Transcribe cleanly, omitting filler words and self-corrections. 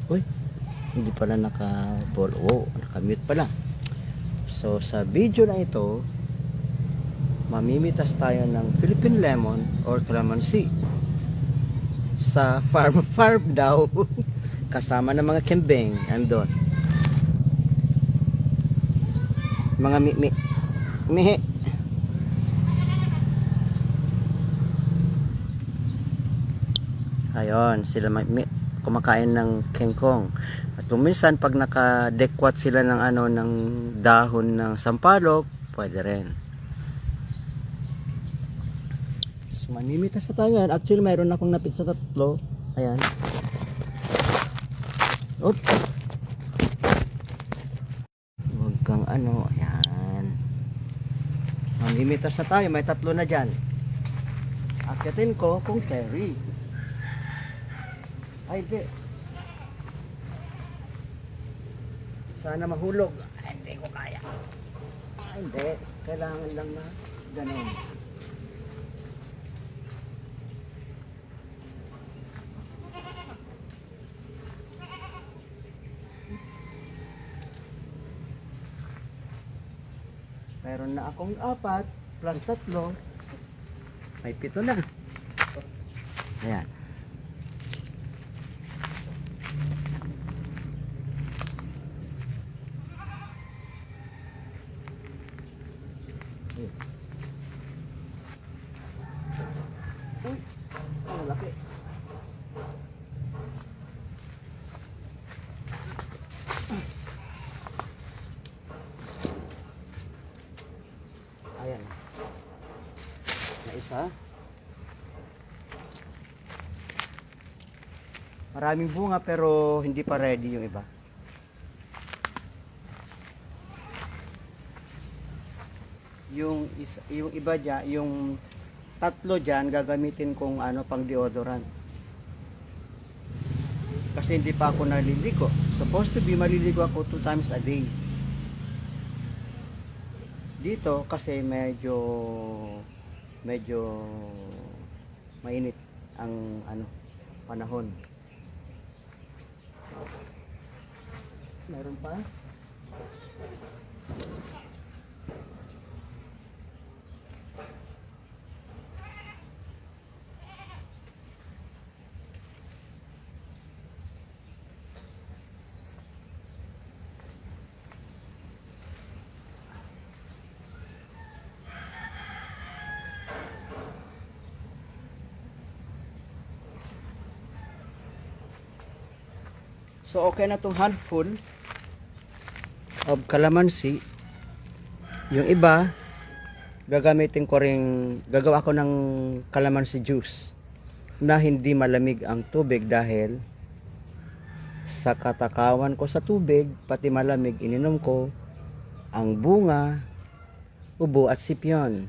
Uy, hindi pala naka-ball. Oh, naka-mute pala. So, sa video na ito, mamimitas tayo ng Philippine lemon or calamansi sa farm daw. Kasama ng mga kembeng andon. Mga mihi. Ayun, sila kumakain ng kengkong. At minsan pag naka-dekwat sila ng ng dahon ng sampalok, pwede rin. So, mamimitas na tayo yan. Actually, mayroon akong napit sa 3. Ayan. Oop. Huwag kang ayan. Mamimitas na tayo. May 3 na dyan. Akyatin ko kung carry. Ay, di. Sana mahulog. Ay, hindi ko kaya. Ay, hindi. Kailangan lang na ganun. Meron na akong 4 plus 3. May 7 na. Ayan. Uy, ang laki. Ayan. Na isa. Maraming bunga pero hindi pa ready yung iba. Yung iba diyan, yung 3 diyan gagamitin kong pang deodorant. Kasi hindi pa ako naliligo. Supposed to be maliligo ako 2 times a day. Dito kasi medyo mainit ang panahon. Meron pa? So okay na tong handful of calamansi. Yung iba gagamitin ko gagawa ko ng calamansi juice na hindi malamig ang tubig dahil sa katakawan ko sa tubig pati malamig ininom ko ang bunga, ubo at sipyon.